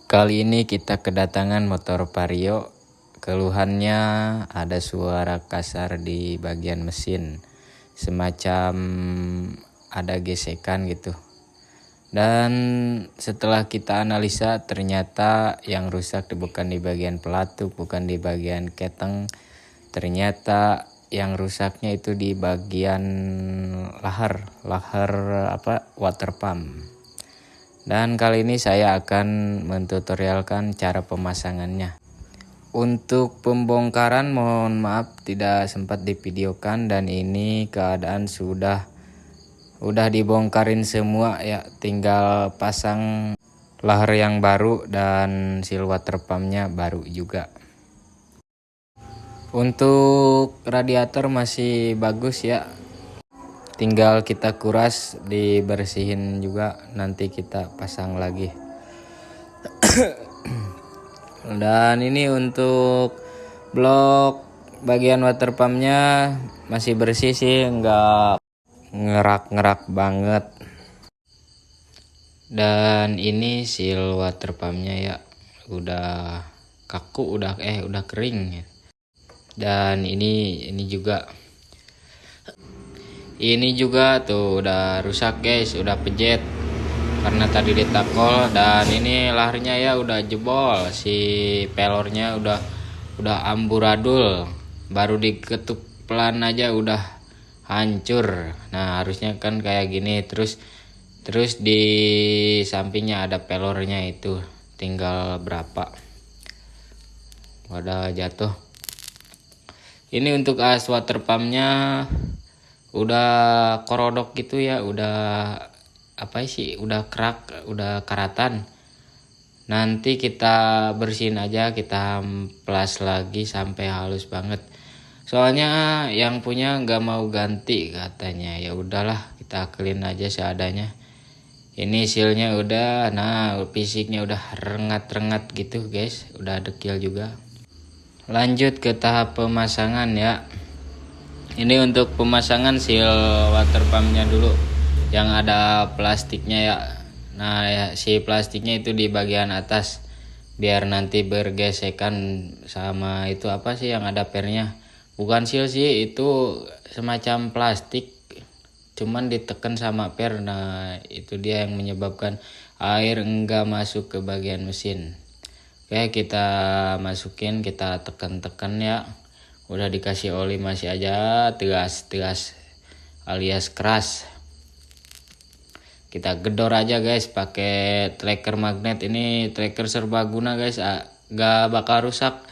Kali ini kita kedatangan motor Vario. Keluhannya ada suara kasar di bagian mesin, semacam ada gesekan gitu. Dan setelah kita analisa, ternyata yang rusak bukan di bagian pelatuk, bukan di bagian keteng. Ternyata yang rusaknya itu di bagian lahar water pump. Dan kali ini saya akan mentutorialkan cara pemasangannya. Untuk pembongkaran mohon maaf tidak sempat divideokan, dan ini keadaan sudah dibongkarin semua ya, tinggal pasang lahar yang baru dan seal water pumpnya baru juga. Untuk radiator masih bagus ya, tinggal kita kuras, dibersihin juga, nanti kita pasang lagi. Dan ini untuk blok bagian water pumpnya masih bersih sih, nggak ngerak banget. Dan ini seal water pumpnya ya, udah kaku, udah kering. Dan ini juga tuh udah rusak guys, udah pejet karena tadi ditakol. Dan ini laharnya ya udah jebol, si pelornya udah amburadul, baru diketuk pelan aja udah hancur. Nah harusnya kan kayak gini. Terus di sampingnya ada pelornya, itu tinggal berapa, udah jatuh. Ini untuk as water pumpnya udah korodok gitu ya, udah udah kerak, udah karatan. Nanti kita bersihin aja, kita amplas lagi sampai halus banget. Soalnya yang punya nggak mau ganti katanya. Ya udahlah, kita clean aja seadanya. Ini sealnya udah, nah fisiknya udah rengat gitu guys, udah dekil juga. Lanjut ke tahap pemasangan ya. Ini untuk pemasangan seal water pumpnya dulu, yang ada plastiknya ya. Nah ya, si plastiknya itu di bagian atas, biar nanti bergesekan sama itu yang ada pernya. Bukan seal sih, itu semacam plastik, cuman ditekan sama per. Nah itu dia yang menyebabkan air enggak masuk ke bagian mesin. Oke, kita masukin, kita tekan ya. Udah dikasih oli masih aja tegas alias keras. Kita gedor aja guys pakai tracker magnet. Ini tracker serbaguna guys, gak bakal rusak.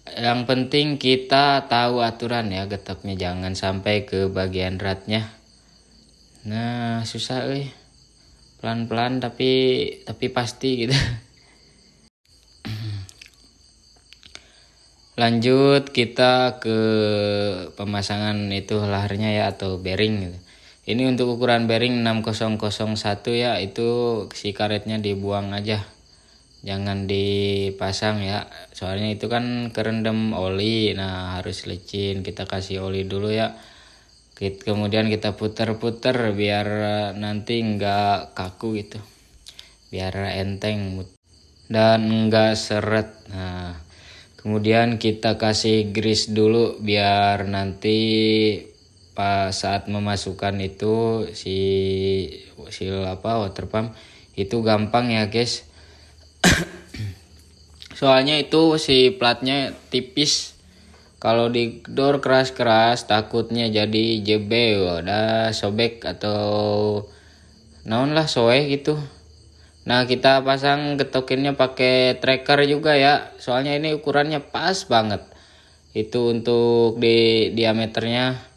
Yang penting kita tahu aturan ya, getoknya jangan sampai ke bagian ratnya. Nah susah pelan-pelan tapi pasti gitu. Lanjut kita ke pemasangan itu laharnya ya, atau bearing gitu. Ini untuk ukuran bearing 6001 ya, itu si karetnya dibuang aja, jangan dipasang ya, soalnya itu kan kerendam oli. Nah harus licin, kita kasih oli dulu ya. Kemudian kita puter-puter biar nanti enggak kaku gitu, biar enteng dan enggak seret. Nah kemudian kita kasih grease dulu biar nanti pas saat memasukkan itu si water pump itu gampang ya guys. Soalnya itu si platnya tipis, kalau digedor keras-keras takutnya jadi jebel, ada sobek atau naon lah soe gitu. Nah kita pasang getokinnya pakai tracker juga ya, soalnya ini ukurannya pas banget. Itu untuk di diameternya.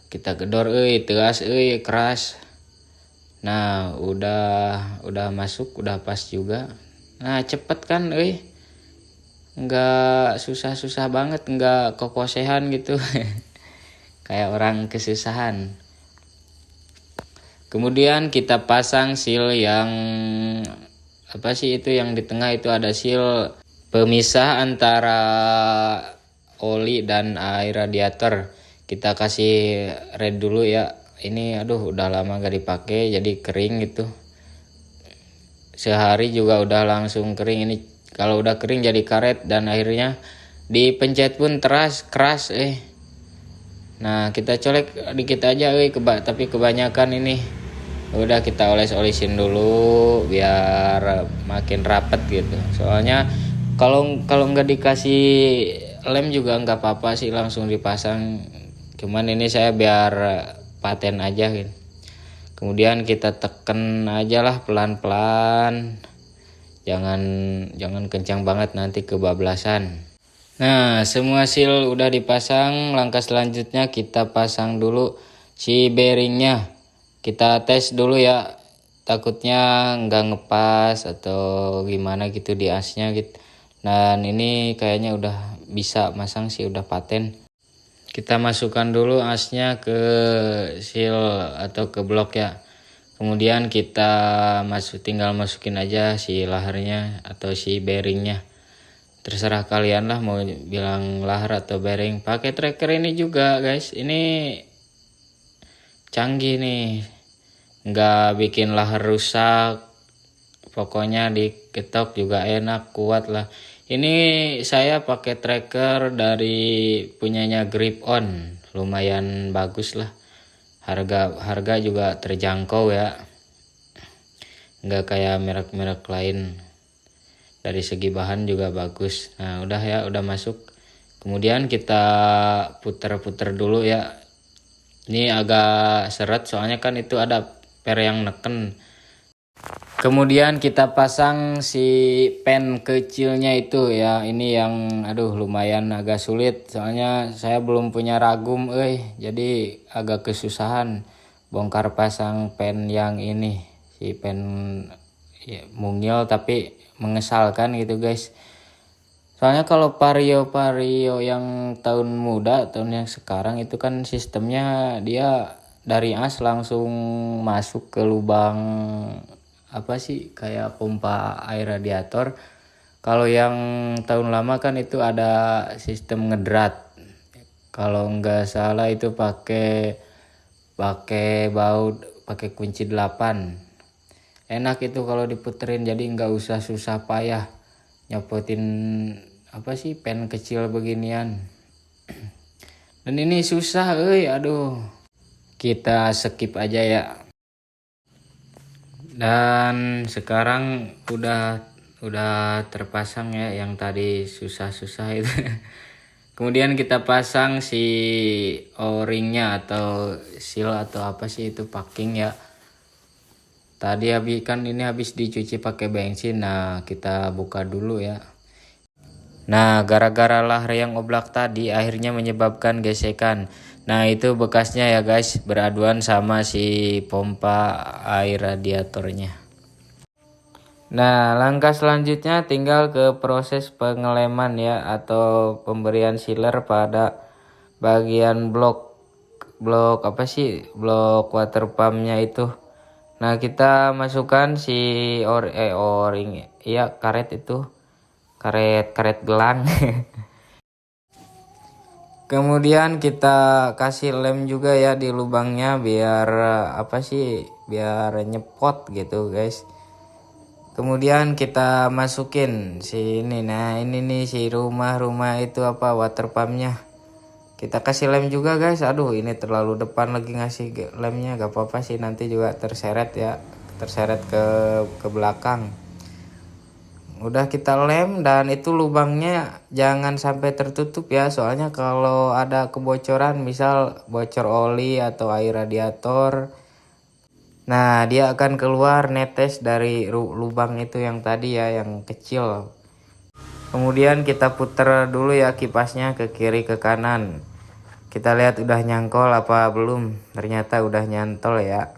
Kita gedor tegas keras. Nah udah masuk, udah pas juga. Nah cepet kan nggak susah banget, nggak kokosehan gitu. Kayak orang kesusahan. Kemudian kita pasang seal yang itu yang di tengah, itu ada seal pemisah antara oli dan air radiator. Kita kasih red dulu ya. Ini udah lama gak dipakai jadi kering gitu. sehari juga udah langsung kering. Ini kalau udah kering jadi karet dan akhirnya dipencet pun keras. Nah kita colek dikit aja tapi kebanyakan ini. Udah kita oles-olesin dulu biar makin rapet gitu. Soalnya kalau nggak dikasih lem juga nggak apa-apa sih, langsung dipasang. Cuman ini saya biar paten aja gitu. Kemudian kita tekan aja lah pelan-pelan. Jangan kencang banget, nanti kebablasan. Nah, semua seal udah dipasang. Langkah selanjutnya kita pasang dulu si bearingnya. Kita tes dulu ya, takutnya nggak ngepas atau gimana gitu di asnya gitu. Dan ini kayaknya udah bisa masang sih, udah paten. Kita masukkan dulu asnya ke seal atau ke blok ya. Kemudian kita tinggal masukin aja si laharnya atau si bearingnya. Terserah kalian lah mau bilang lahar atau bearing. Pakai tracker ini juga guys, ini canggih nih, nggak bikin lahar rusak. Pokoknya diketok juga enak, kuat lah. Ini saya pakai tracker dari punyanya Grip On, lumayan bagus lah. Harga juga terjangkau ya, nggak kayak merek-merek lain. Dari segi bahan juga bagus. Nah udah ya, udah masuk. Kemudian kita puter-puter dulu ya. Ini agak seret soalnya kan itu ada per yang neken. Kemudian kita pasang si pen kecilnya itu ya. Ini yang lumayan agak sulit, soalnya saya belum punya ragum jadi agak kesusahan bongkar pasang pen yang ini. Si pen ya, mungil tapi mengesalkan gitu guys. Soalnya kalau vario yang tahun muda, tahun yang sekarang itu kan sistemnya dia dari as langsung masuk ke lubang kayak pompa air radiator. Kalau yang tahun lama kan itu ada sistem ngedrat. Kalau nggak salah itu pakai kunci 8. Enak itu kalau diputerin, jadi nggak usah susah payah nyopotin pen kecil beginian. Dan ini susah kita skip aja ya. Dan sekarang udah terpasang ya yang tadi susah-susah itu. Kemudian kita pasang si o-ringnya atau seal atau itu packing ya. Tadi habis dicuci pakai bensin. Nah kita buka dulu ya. Nah gara-gara lahar yang oblak tadi akhirnya menyebabkan gesekan. Nah itu bekasnya ya guys, beraduan sama si pompa air radiatornya. Nah langkah selanjutnya tinggal ke proses pengeleman ya, atau pemberian sealer pada bagian blok water pumpnya itu. Nah kita masukkan si o-ring ya, karet gelang. Kemudian kita kasih lem juga ya di lubangnya biar biar nyepot gitu guys. Kemudian kita masukin ini. Nah ini nih si rumah itu water pumpnya. Kita kasih lem juga guys. Ini terlalu depan lagi ngasih lemnya, gak apa-apa sih, nanti juga terseret ke belakang. Udah kita lem, dan itu lubangnya jangan sampai tertutup ya, soalnya kalau ada kebocoran, misal bocor oli atau air radiator, nah dia akan keluar netes dari lubang itu yang tadi ya, yang kecil. Kemudian kita puter dulu ya kipasnya ke kiri ke kanan. Kita lihat udah nyangkol apa belum. Ternyata udah nyantol ya.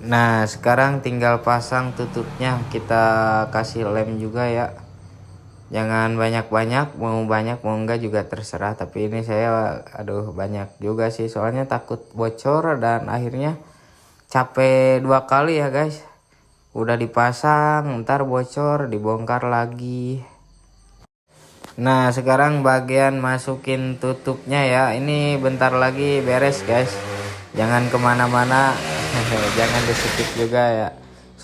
Nah sekarang tinggal pasang tutupnya. Kita kasih lem juga ya. Jangan banyak-banyak, mau banyak mau enggak juga terserah. Tapi ini saya banyak juga sih, soalnya takut bocor dan akhirnya capek 2 kali ya guys. Udah dipasang, ntar bocor, dibongkar lagi. Nah sekarang bagian masukin tutupnya ya. Ini bentar lagi beres guys. Jangan kemana-mana. Jangan di skip juga ya.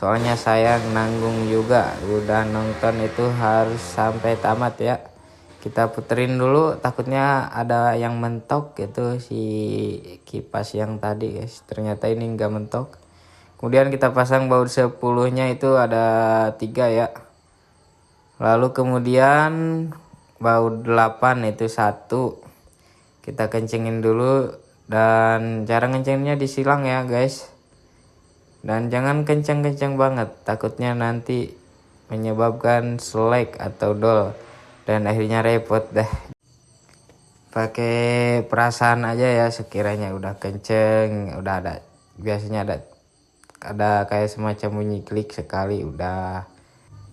soalnya saya nanggung juga. Udah nonton itu harus sampai tamat ya. Kita puterin dulu, takutnya ada yang mentok gitu si kipas yang tadi guys. Ternyata ini enggak mentok. Kemudian kita pasang baut 10-nya itu ada 3 ya. Lalu kemudian baut 8 itu 1. Kita kencengin dulu, dan cara ngencenginnya disilang ya guys. Dan jangan kenceng-kenceng banget, takutnya nanti menyebabkan selek atau dol dan akhirnya repot dah. Pakai perasaan aja ya, sekiranya udah kenceng, udah ada, biasanya ada kayak semacam bunyi klik sekali udah.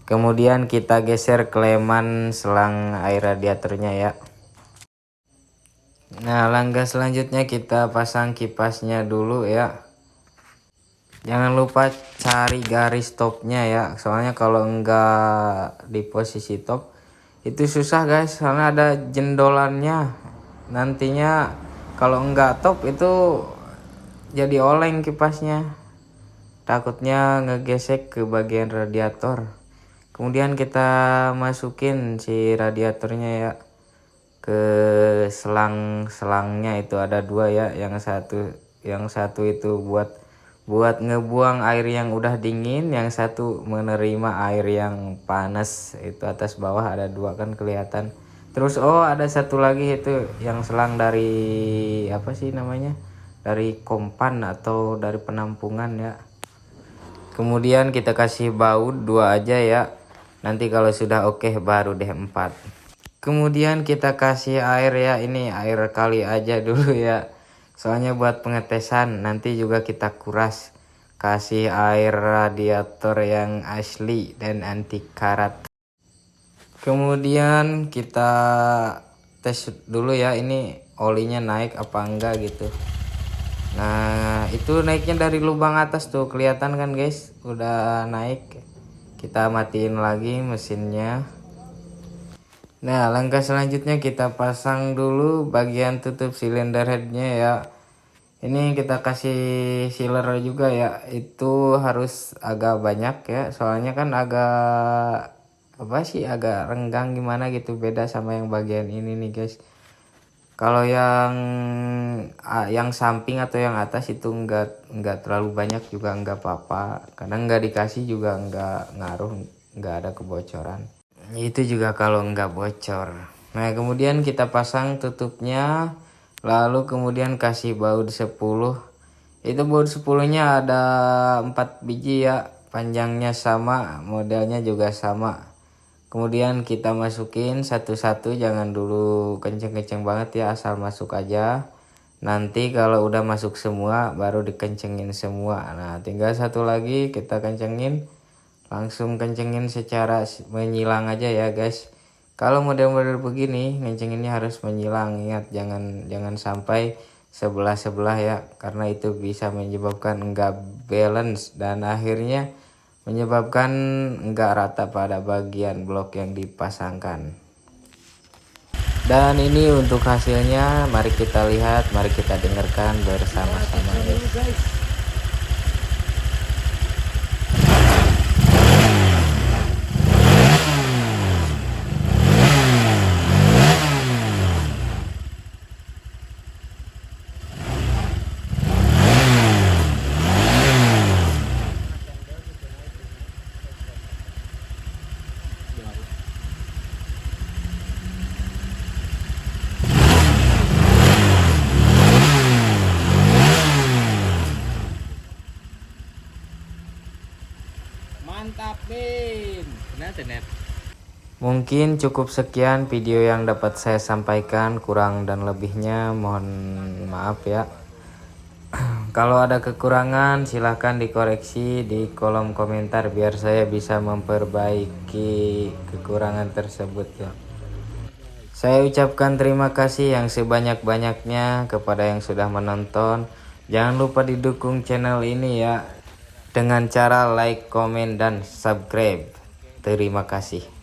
Kemudian kita geser keleman selang air radiatornya ya. Nah, langkah selanjutnya kita pasang kipasnya dulu ya. Jangan lupa cari garis topnya ya, soalnya kalau enggak di posisi top itu susah guys, karena ada jendolannya. Nantinya kalau enggak top itu jadi oleng kipasnya, takutnya ngegesek ke bagian radiator. Kemudian kita masukin si radiatornya ya ke selang-selangnya, itu ada 2 ya. Yang satu itu buat ngebuang air yang udah dingin, yang satu menerima air yang panas. Itu atas bawah ada 2 kan kelihatan. Terus ada satu lagi itu yang selang dari apa sih namanya, dari kompan atau dari penampungan ya. Kemudian kita kasih baut 2 aja ya. Nanti kalau sudah oke baru deh 4. Kemudian kita kasih air ya, ini air kali aja dulu ya, soalnya buat pengetesan, nanti juga kita kuras. Kasih air radiator yang asli dan anti karat. Kemudian kita tes dulu ya, ini olinya naik apa enggak gitu. Nah, itu naiknya dari lubang atas tuh, kelihatan kan guys, udah naik. Kita matiin lagi mesinnya. Nah, langkah selanjutnya kita pasang dulu bagian tutup silinder headnya ya. Ini kita kasih sealer juga ya, itu harus agak banyak ya, soalnya kan agak agak renggang gimana gitu, beda sama yang bagian ini nih guys. Kalau yang samping atau yang atas itu enggak terlalu banyak juga enggak apa-apa, kadang enggak dikasih juga enggak ngaruh, enggak ada kebocoran. Itu juga kalau enggak bocor. Nah, kemudian kita pasang tutupnya, lalu kemudian kasih baut 10. Itu baut 10-nya ada 4 biji ya, panjangnya sama, modelnya juga sama. Kemudian kita masukin satu-satu, jangan dulu kenceng-kenceng banget ya, asal masuk aja. Nanti kalau udah masuk semua baru dikencengin semua. Nah, tinggal satu lagi kita kencengin. Langsung kencengin secara menyilang aja ya guys. Kalau model-model begini ngencenginnya harus menyilang, ingat jangan sampai sebelah-sebelah ya, karena itu bisa menyebabkan enggak balance dan akhirnya menyebabkan enggak rata pada bagian blok yang dipasangkan. Dan ini untuk hasilnya, mari kita lihat, mari kita dengarkan bersama-sama guys. Mantap Bin. Mungkin cukup sekian video yang dapat saya sampaikan, kurang dan lebihnya mohon maaf ya. Kalau ada kekurangan silahkan dikoreksi di kolom komentar biar saya bisa memperbaiki kekurangan tersebut ya. Saya ucapkan terima kasih yang sebanyak-banyaknya kepada yang sudah menonton. Jangan lupa didukung channel ini ya dengan cara like, komen, dan subscribe. Terima kasih.